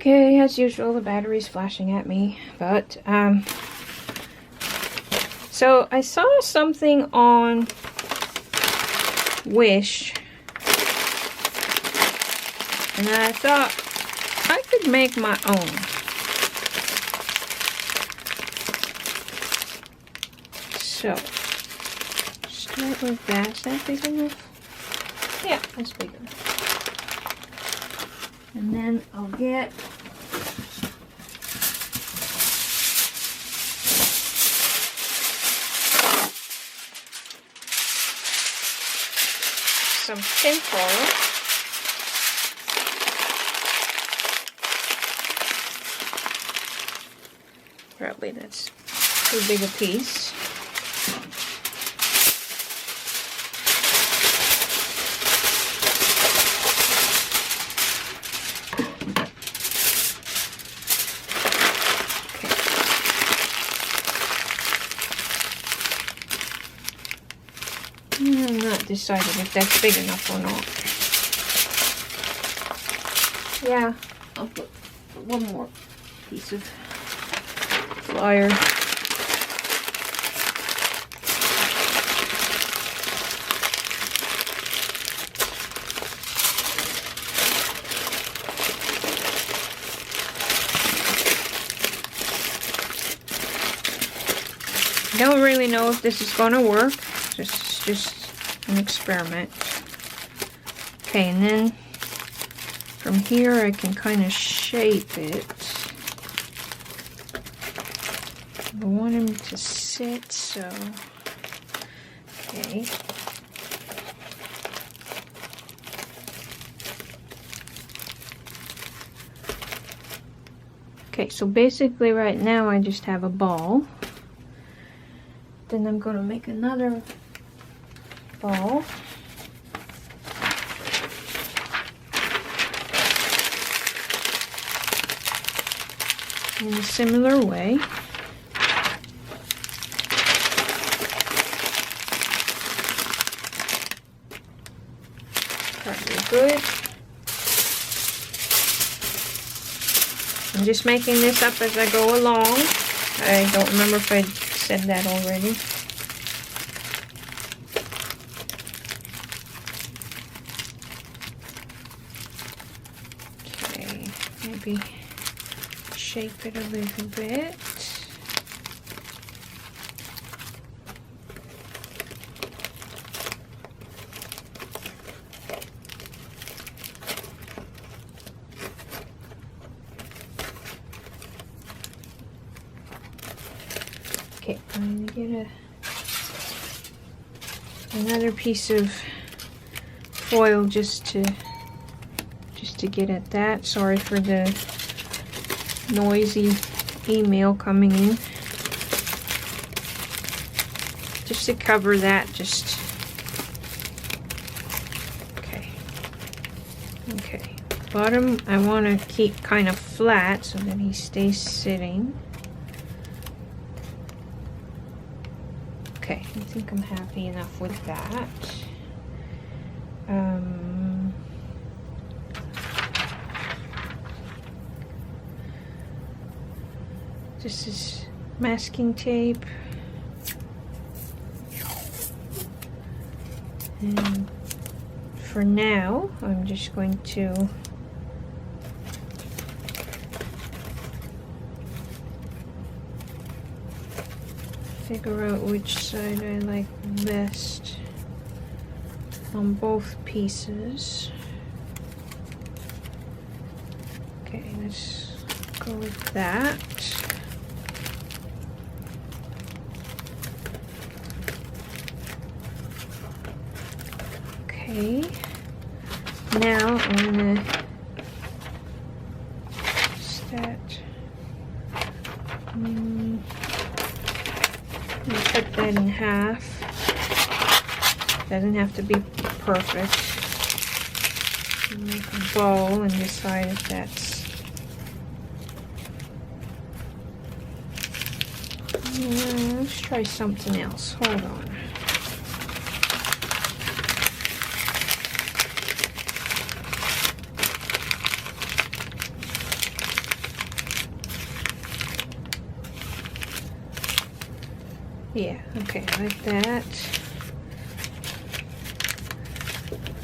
Okay, as usual, the battery's flashing at me, but, so I saw something on Wish, and I thought I could make my own. So, start with that. Is that big enough? Yeah, that's big enough. And then I'll get some tin foil. Probably that's too big a piece. I'm not decided if that's big enough or not. Yeah, I'll put one more piece of flyer. I don't really know if this is going to work. Just an experiment. Okay, and then from here I can kind of shape it. I want him to sit, so okay. Okay, so basically right now I just have a ball. Then I'm going to make another ball. In a similar way. Probably good. I'm just making this up as I go along. I don't remember if I said that already. Okay, maybe shape it a little bit. Okay, I'm gonna get another piece of foil just to get at that. Sorry for the noisy email coming in. Just to cover that, just okay. Bottom I want to keep kind of flat so that he stays sitting. Okay, I think I'm happy enough with that. This is masking tape. And for now, I'm just going to figure out which side I like best on both pieces. Okay, let's go with that. Okay, now I'm gonna start. Cut that in half. Doesn't have to be perfect. Make a bowl and decide if that's. Let's try something else. Hold on. Yeah, okay, like that.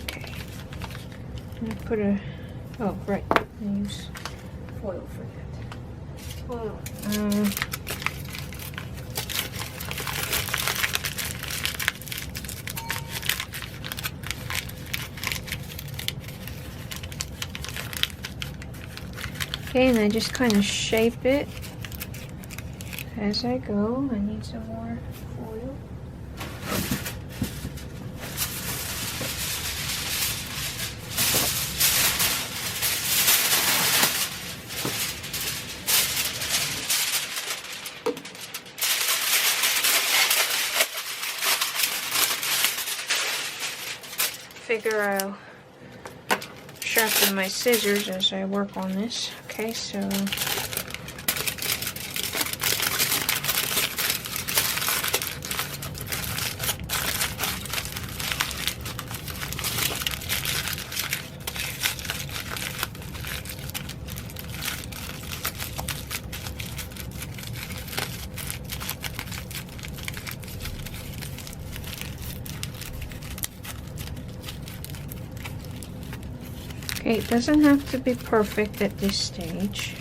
Okay. I'm gonna put a, oh, right, I use foil for that. Foil. Okay, and I just kind of shape it as I go. I need some more foil. Figure I'll sharpen my scissors as I work on this. Okay, so okay, it doesn't have to be perfect at this stage.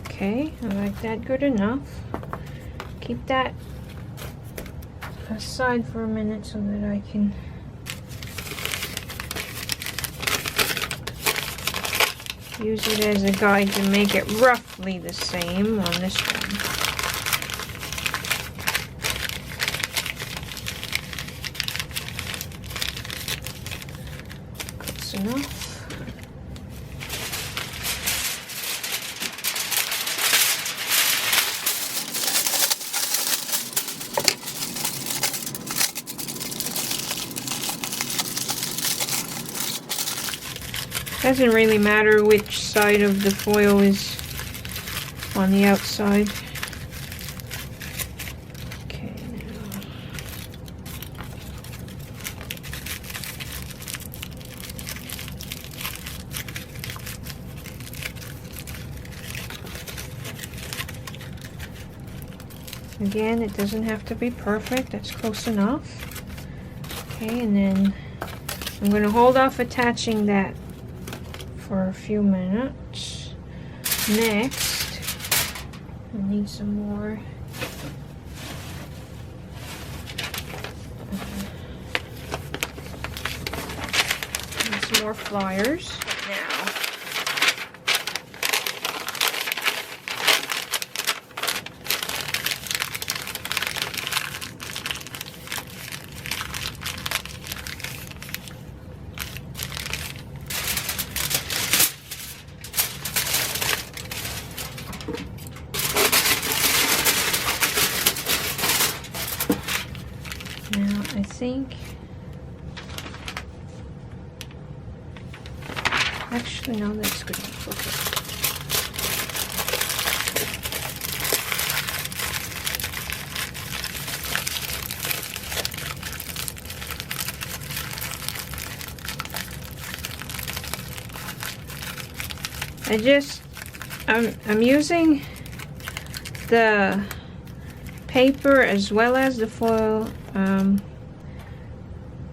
Okay, I like that good enough. Keep that aside for a minute so that I can use it as a guide to make it roughly the same on this one. Close enough. Doesn't really matter which side of the foil is on the outside. Okay, now. Again, it doesn't have to be perfect. That's close enough. Okay, and then I'm going to hold off attaching that for a few minutes. Next, I need some more flyers. Now, I think, actually no, that's good enough. Okay. I'm using the paper as well as the foil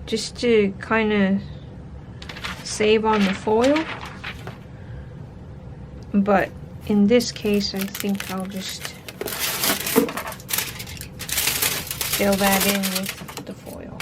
just to kind of save on the foil, but in this case I think I'll just fill that in with the foil.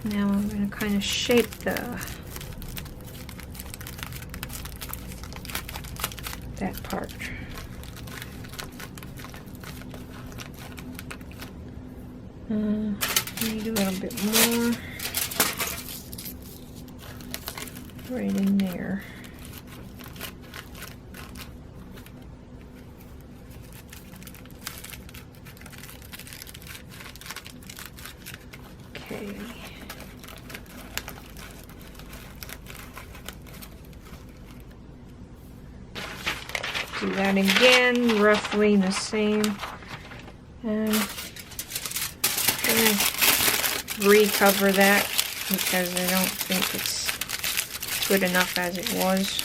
Now I'm going to kind of shape that part. Need a little bit more right in there. do that again, roughly the same. And I'm gonna recover that because I don't think it's good enough as it was.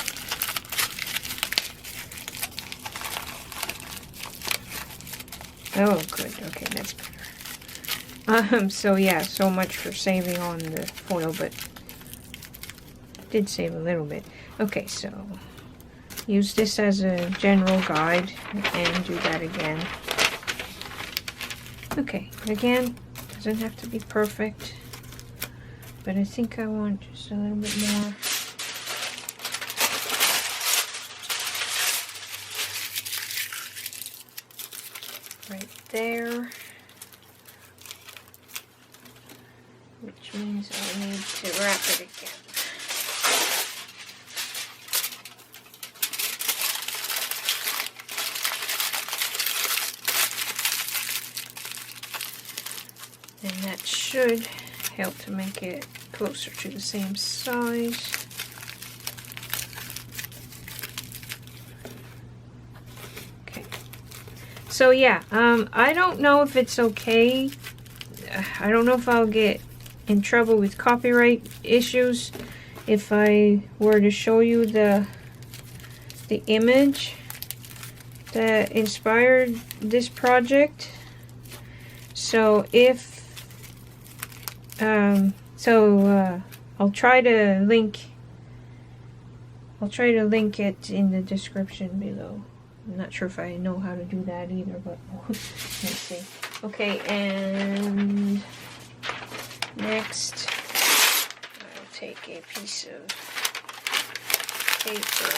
Oh, good. Okay, that's better. So yeah, so much for saving on the foil, but did save a little bit. Okay, so use this as a general guide and do that again. Okay, again, doesn't have to be perfect, but I think I want just a little bit more. Right there, which means I need to wrap it again. And that should help to make it closer to the same size. Okay. So yeah, I don't know if it's okay. I don't know if I'll get in trouble with copyright issues if I were to show you the image that inspired this project. So if I'll try to link it in the description below. I'm not sure if I know how to do that either, but let's see. Okay, and next I'll take a piece of paper,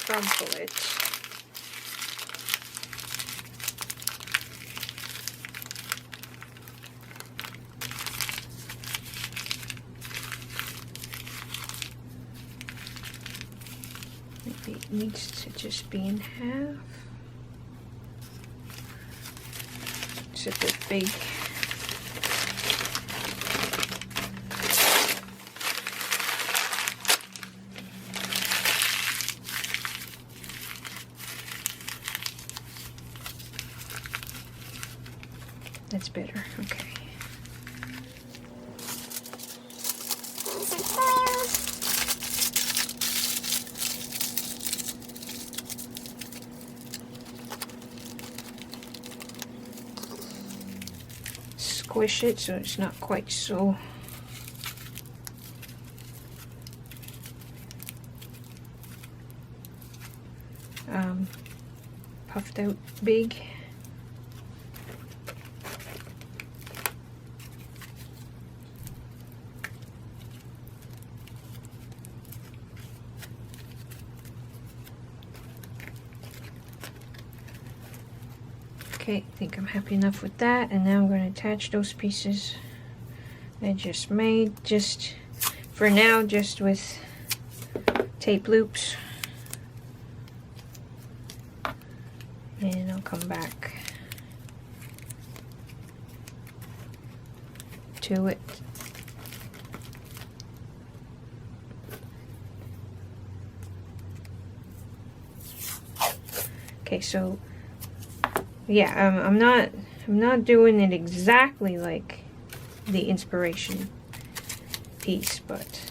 crumple it, maybe it needs to just be in half. It's a bit big. That's better, okay. Squish it so it's not quite so puffed out big. Okay, I think I'm happy enough with that, and now I'm going to attach those pieces I just made, just for now, just with tape loops, and I'll come back to it. Okay, so yeah, I'm not doing it exactly like the inspiration piece, but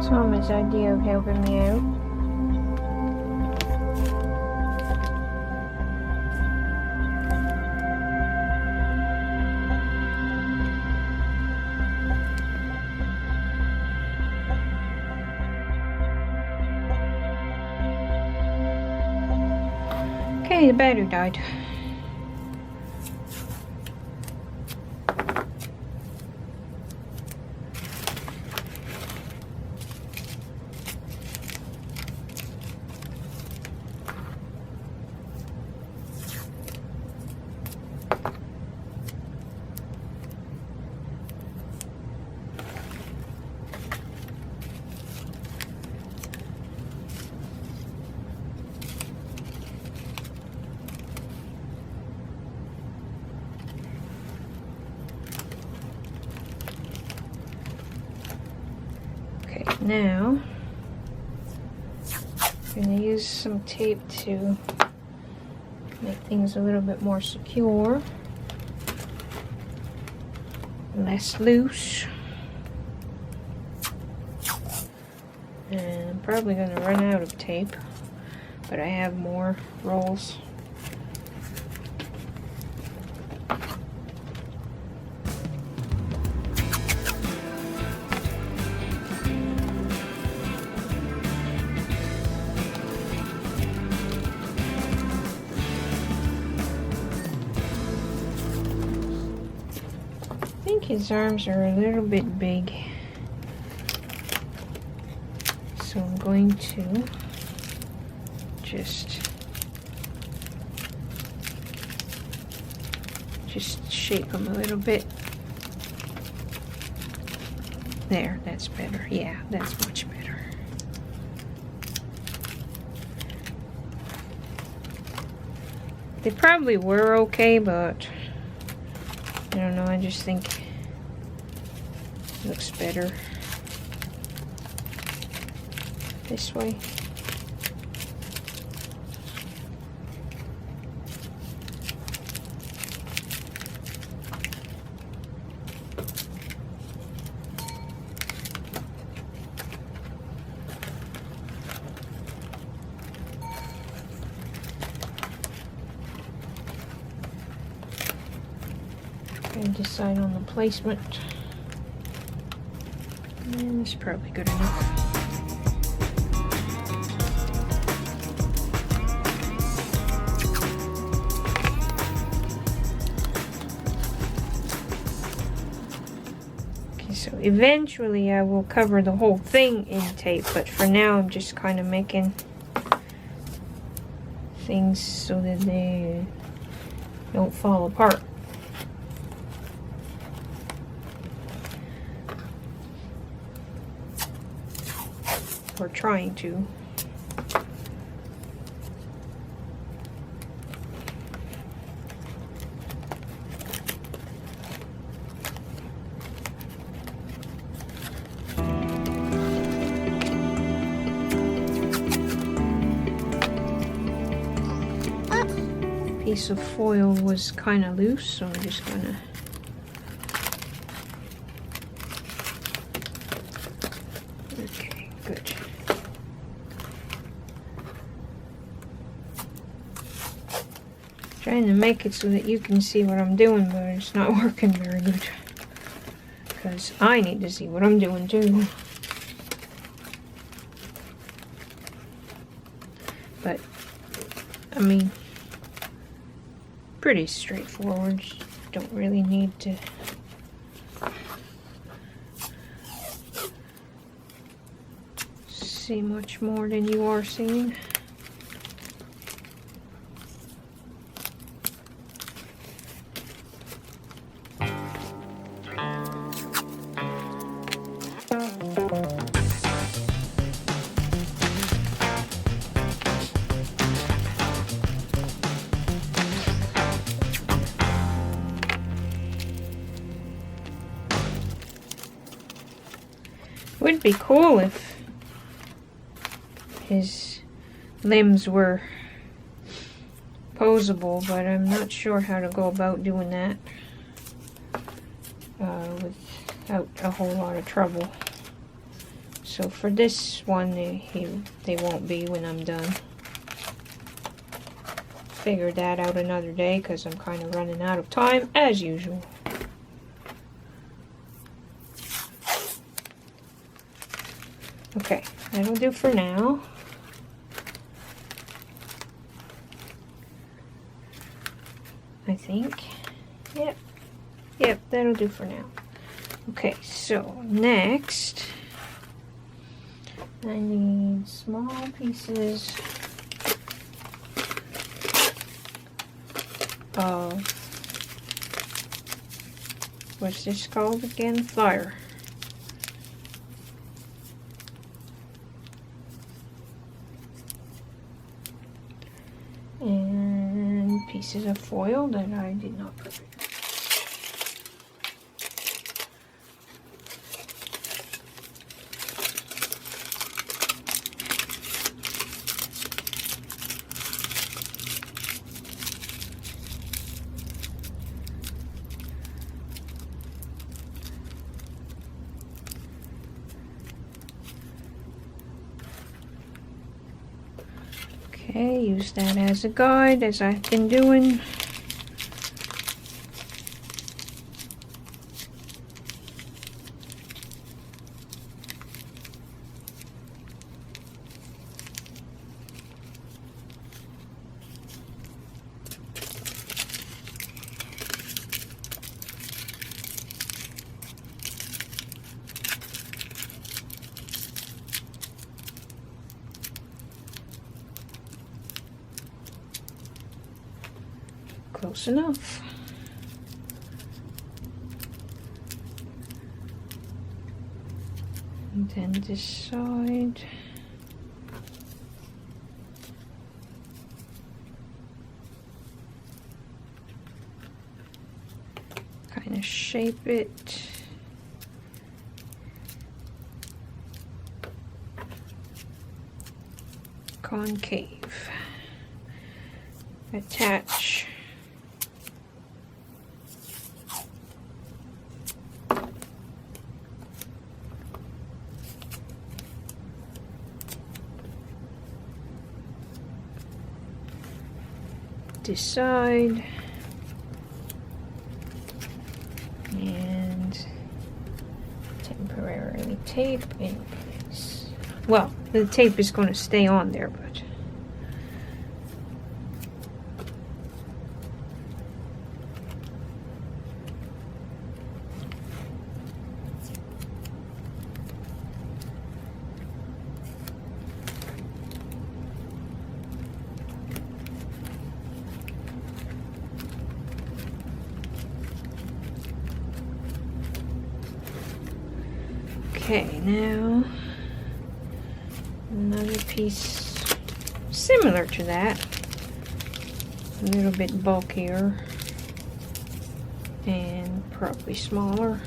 Thomas' idea of helping me out. Okay, the battery died. Now, I'm going to use some tape to make things a little bit more secure, less loose. And I'm probably going to run out of tape, but I have more rolls. I think his arms are a little bit big, so I'm going to just shape them a little bit. There, that's better. Yeah, that's much better. They probably were okay, but I don't know, I just think it looks better this way. And decide on the placement. And it's probably good enough. Okay, so eventually I will cover the whole thing in tape, but for now I'm just kind of making things so that they don't fall apart. We're trying to. Piece of foil was kind of loose, so I'm just gonna good. Trying to make it so that you can see what I'm doing, but it's not working very good. Because I need to see what I'm doing too. But, I mean, pretty straightforward. Don't really need to see much more than you are seeing. Would be cool if his limbs were posable, but I'm not sure how to go about doing that without a whole lot of trouble. So for this one, they won't be when I'm done. Figure that out another day because I'm kind of running out of time as usual. Okay, that'll do for now. I think. Yep, that'll do for now. Okay, so next I need small pieces of, what's this called again? Fire. And pieces of foil that I did not prepare. Okay, use that as a guide, as I've been doing. Close enough. And then this side. Kind of shape it. Concave. Attach. This side. And temporarily tape in place. Well, the tape is going to stay on there, but okay, now another piece similar to that, a little bit bulkier and probably smaller.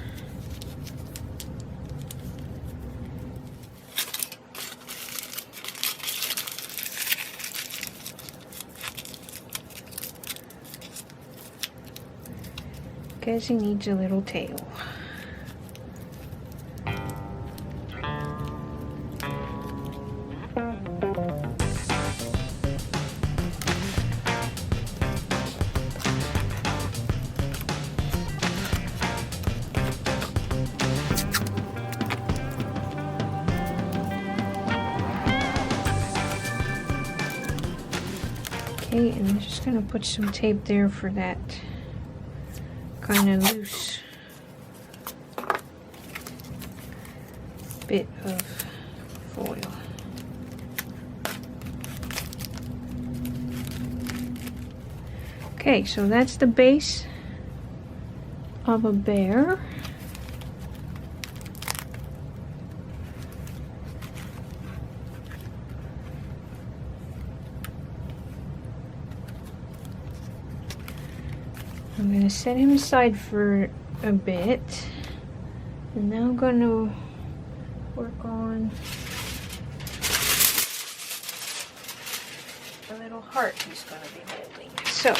Guess he needs a little tail. Okay, and I'm just going to put some tape there for that kind of loose bit of foil. Okay, so that's the base of a bear. I'm going to set him aside for a bit, and now I'm going to work on a little heart he's going to be building. So,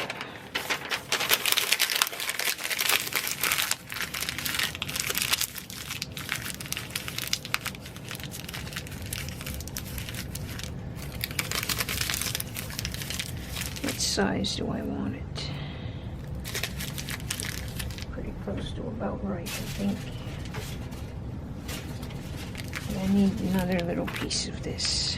what size do I want it? Close to about right, I think. And I need another little piece of this.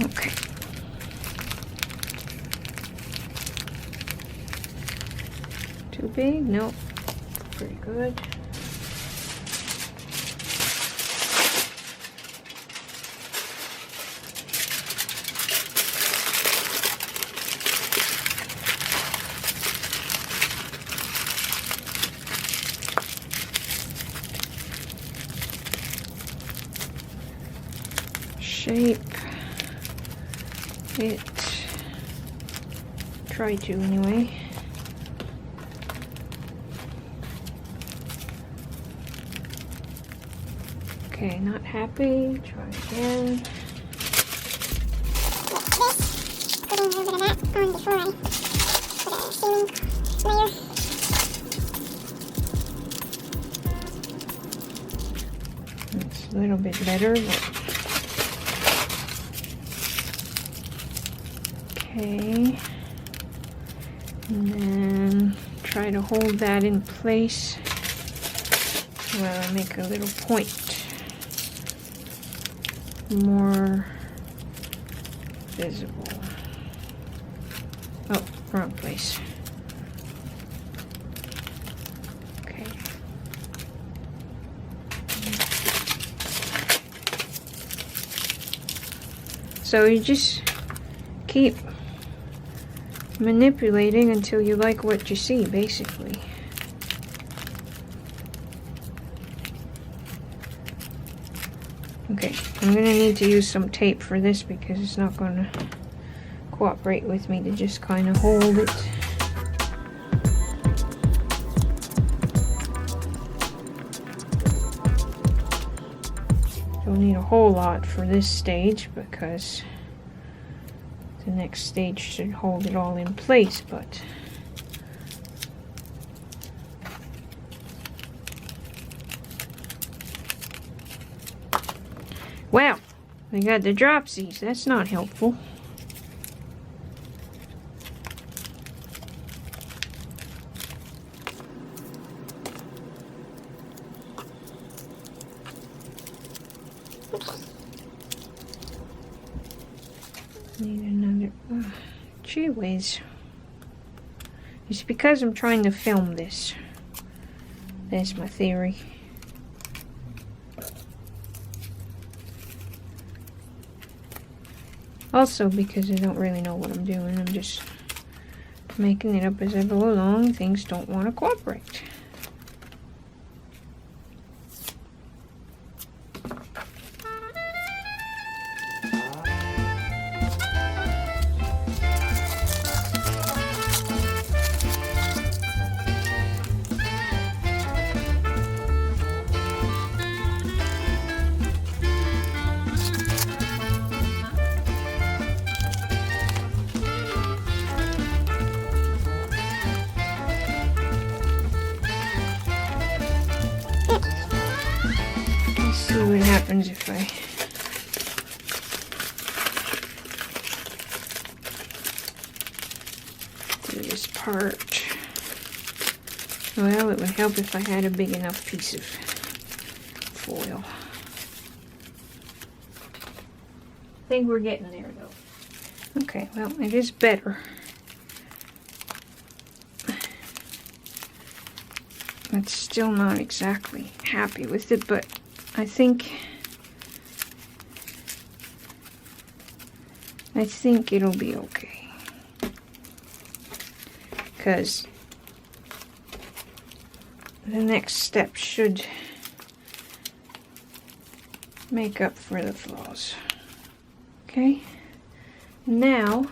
Okay. Too big? Nope. Pretty good. Shape it, try to anyway. Okay, not happy, try again. Putting a little bit of that on before I put a ceiling It's a little bit better. Okay. And then try to hold that in place while I make a little point more visible. Oh, wrong place. Okay. So you just keep manipulating until you like what you see, basically. Okay, I'm gonna need to use some tape for this because it's not gonna cooperate with me to just kind of hold it. Don't need a whole lot for this stage because the next stage should hold it all in place, but wow, I got the dropsies. That's not helpful. Need another. Gee whiz. It's because I'm trying to film this. That's my theory. Also because I don't really know what I'm doing. I'm just making it up as I go along. Things don't want to cooperate. See what happens if I do this part. Well, it would help if I had a big enough piece of foil. I think we're getting there though. Okay, well, it is better. I'm still not exactly happy with it, but I think it'll be okay. Because the next step should make up for the flaws. Okay? Now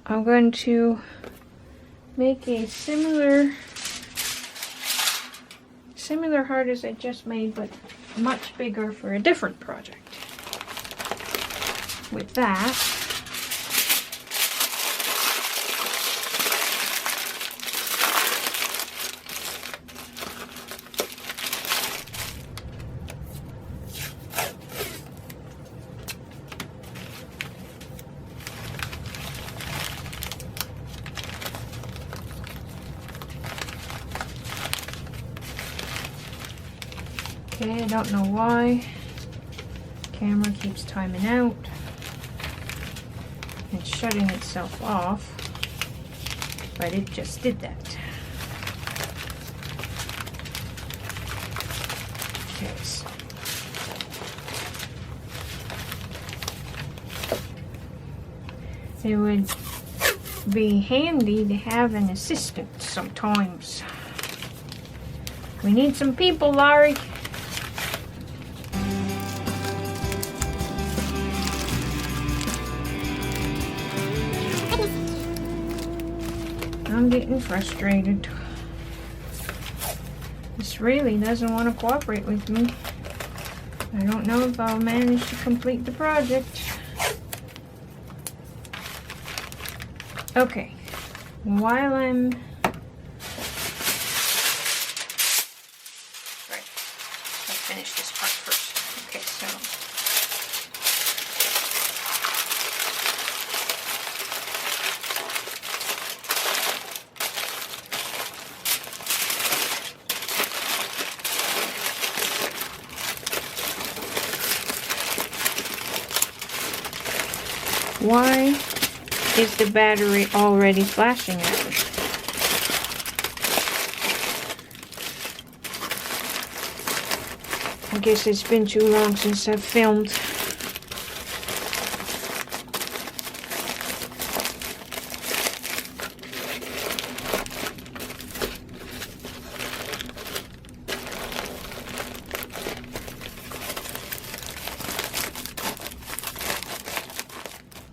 I'm going to make a similar heart as I just made, but much bigger for a different project. With that, okay, I don't know why. Camera keeps timing out. It's shutting itself off, but it just did that. Okay. It would be handy to have an assistant sometimes. We need some people, Laurie. I'm getting frustrated. This really doesn't want to cooperate with me. I don't know if I'll manage to complete the project. Okay, while I'm let's finish this part first. Okay, so why is the battery already flashing at me? I guess it's been too long since I've filmed.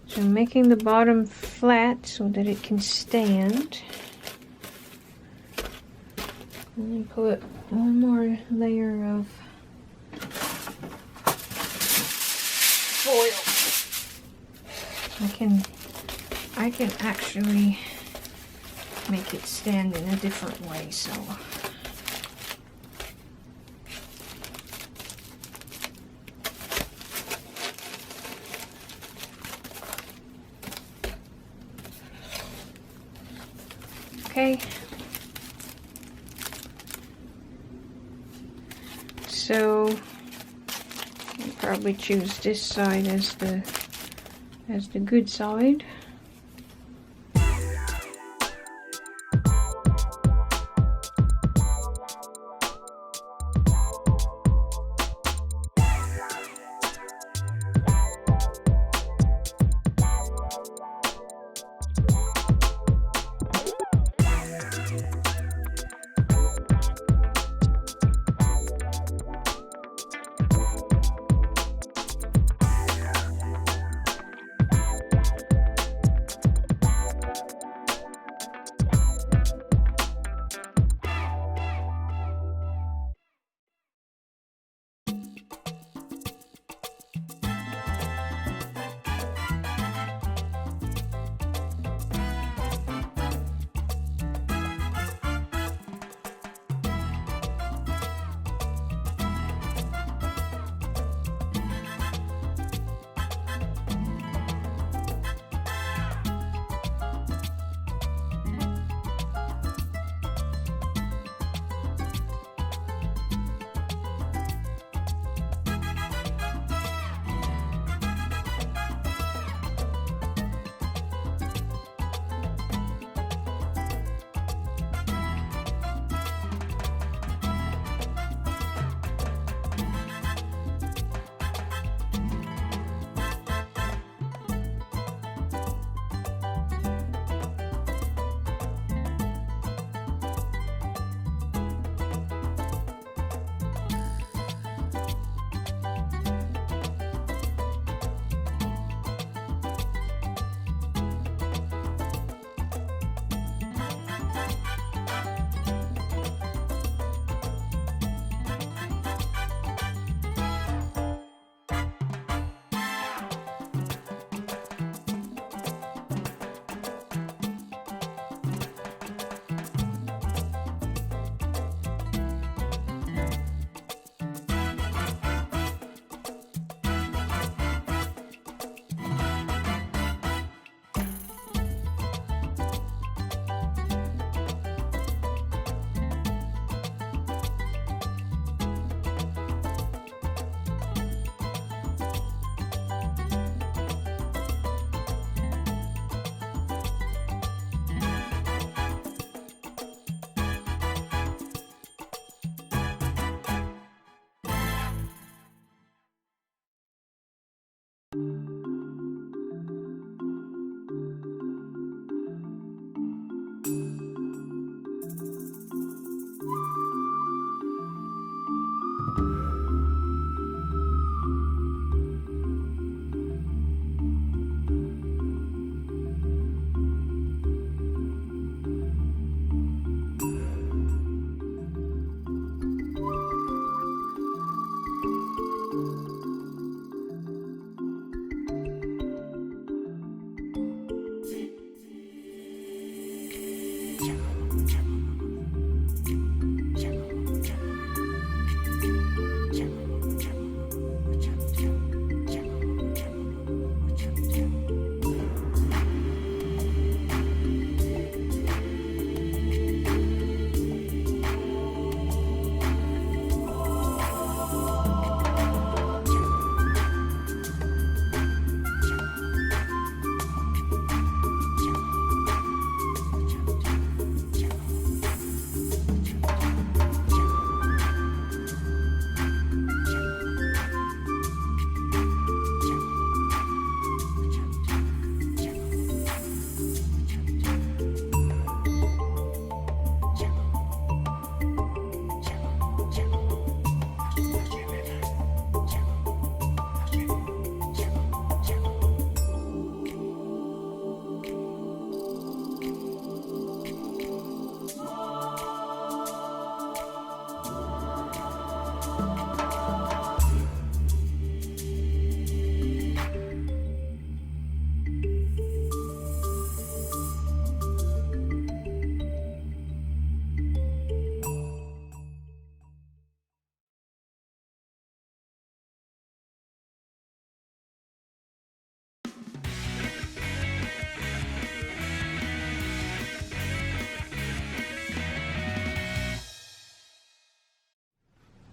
So I'm making the bottom flat so that it can stand. And then put one more layer of foil. I can actually make it stand in a different way, so okay. So I'll probably choose this side as the good side.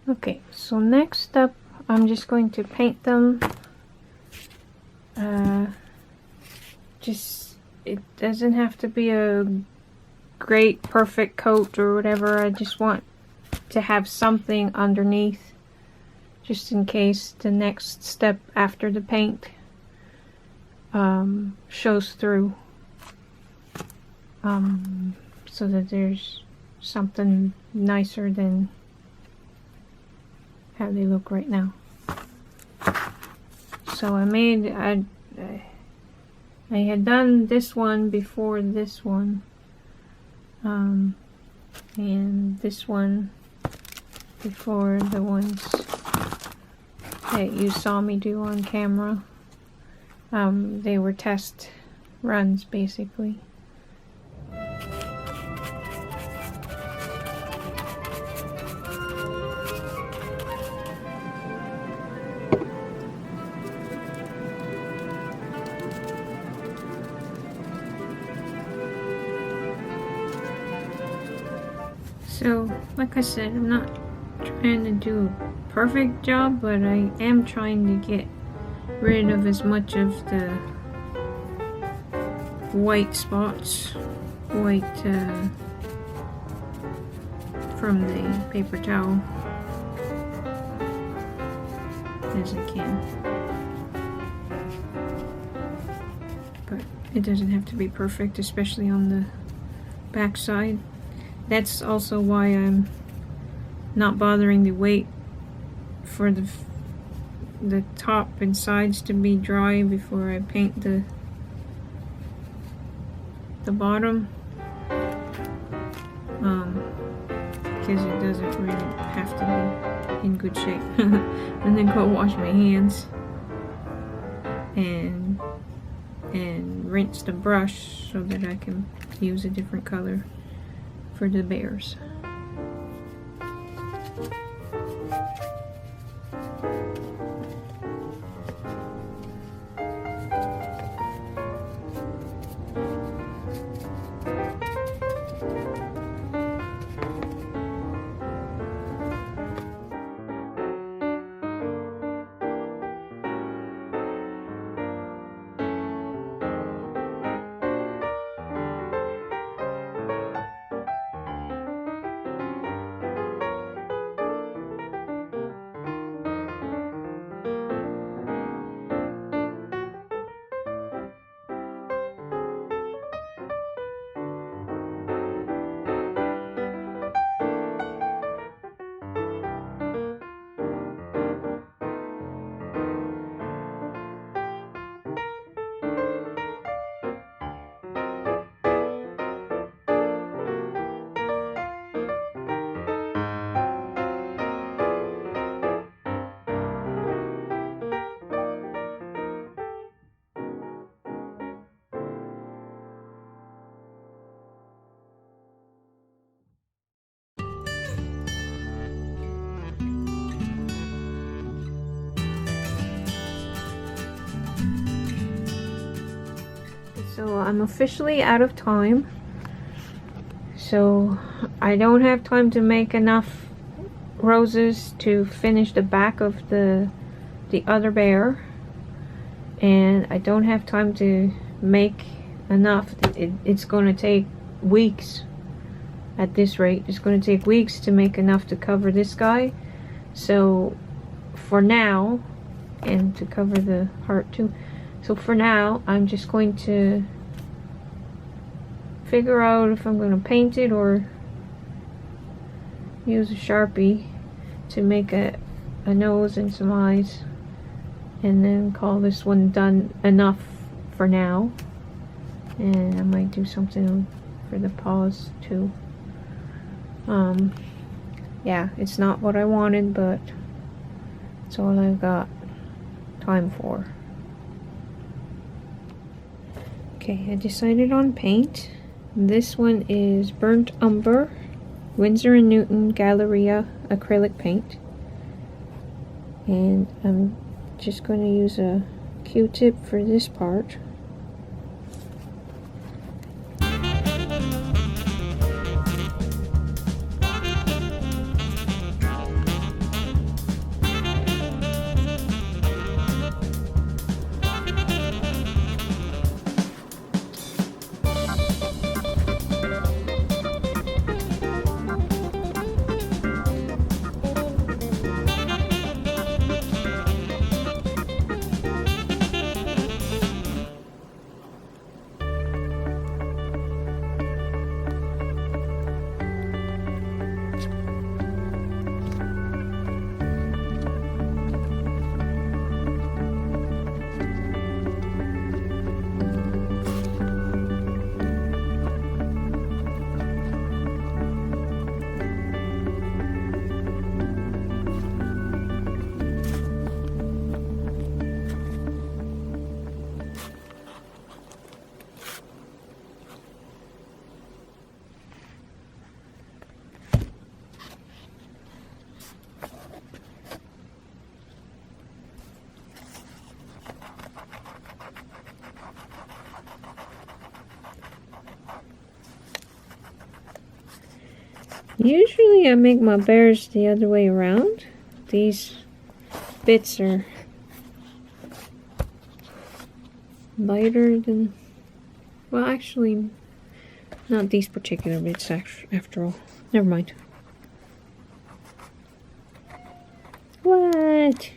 Okay, so next up, I'm just going to paint them. It doesn't have to be a great, perfect coat or whatever. I just want to have something underneath, just in case the next step after the paint shows through. So that there's something nicer than how they look right now. So I had done this one before this one, and this one before the ones that you saw me do on camera. They were test runs basically. So, like I said, I'm not trying to do a perfect job, but I am trying to get rid of as much of the white spots, from the paper towel as I can. But it doesn't have to be perfect, especially on the back side. That's also why I'm not bothering to wait for the top and sides to be dry before I paint the bottom, because it doesn't really have to be in good shape. And then go wash my hands and rinse the brush so that I can use a different color for the bears. So I'm officially out of time. So I don't have time to make enough roses to finish the back of the other bear, and I don't have time to make enough. It's going to take weeks at this rate. It's going to take weeks to make enough to cover this guy. So for now, and to cover the heart too. So for now, I'm just going to figure out if I'm going to paint it or use a Sharpie to make a nose and some eyes, and then call this one done enough for now. And I might do something for the paws too. Yeah, it's not what I wanted, but it's all I've got time for. Okay, I decided on paint. This one is Burnt Umber, Winsor & Newton Galleria acrylic paint. And I'm just going to use a Q-tip for this part. Usually I make my bears the other way around. These bits are lighter than, well, actually not these particular bits after all. Never mind. What?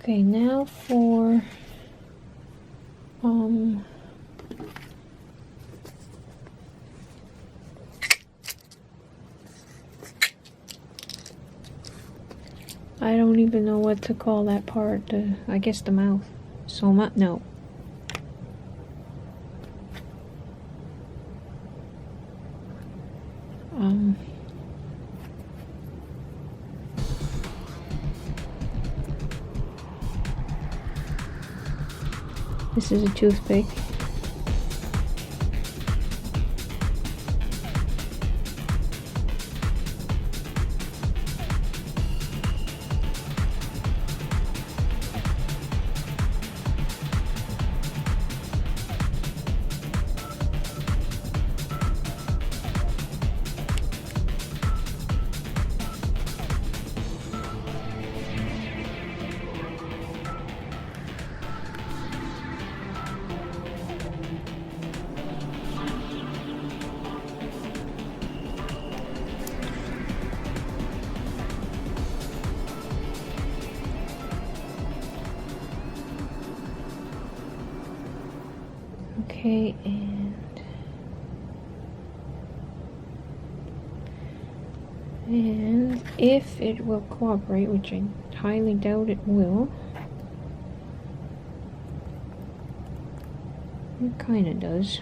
Okay, now for I don't even know what to call that part. I guess the mouth. Soma? No. This is a toothpick. Okay, and if it will cooperate, which I highly doubt it will, it kind of does.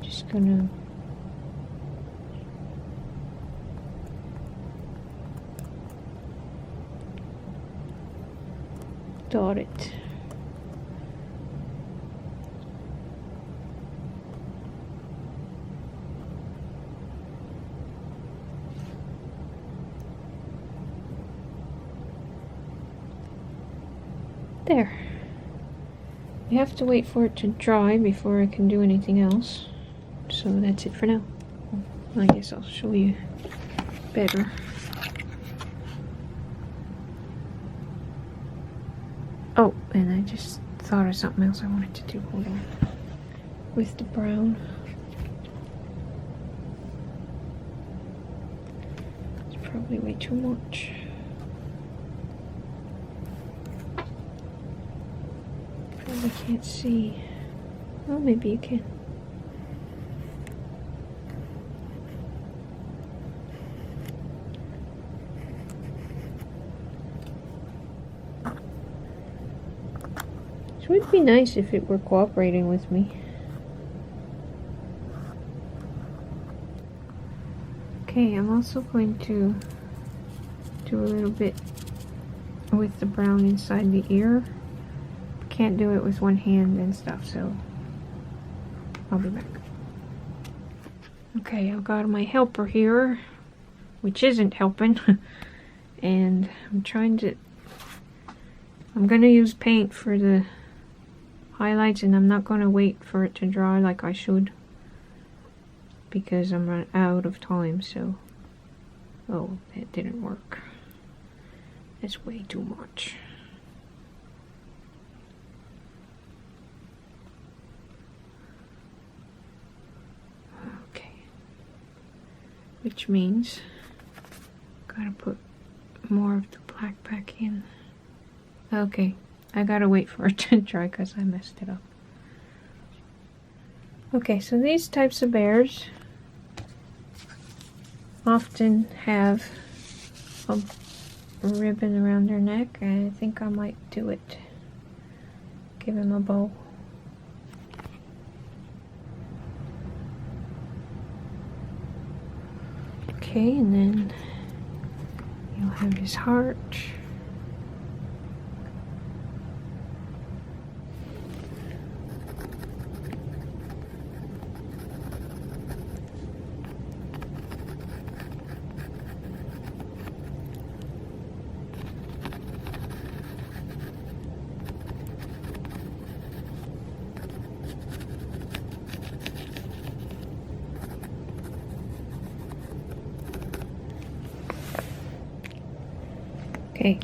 Just gonna dot it. There. You have to wait for it to dry before I can do anything else. So that's it for now. I guess I'll show you better. Oh, and I just thought of something else I wanted to do. Hold on. With the brown. It's probably way too much. I can't see. Oh, maybe you can. It would be nice if it were cooperating with me. Okay, I'm also going to do a little bit with the brown inside the ear. Can't do it with one hand and stuff, so I'll be back. Okay, I've got my helper here, which isn't helping, and I'm gonna use paint for the highlights, and I'm not gonna wait for it to dry like I should, because I'm running out of time. So, oh, that didn't work. That's way too much. Okay. Which means gotta put more of the black back in. Okay, I gotta wait for it to dry because I messed it up. Okay, so these types of bears often have a ribbon around their neck. I think I might do it. Give him a bow. Okay, and then you'll have his heart. Okay.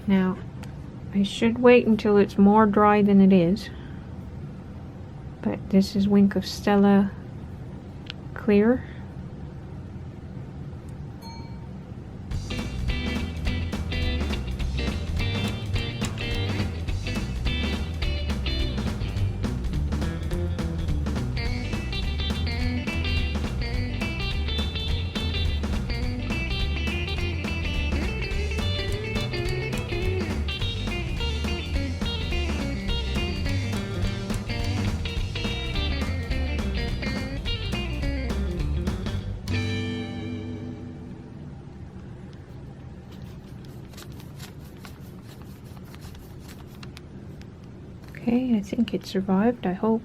Now, I should wait until it's more dry than it is. But this is Wink of Stella Clear. Okay, I think it survived, I hope.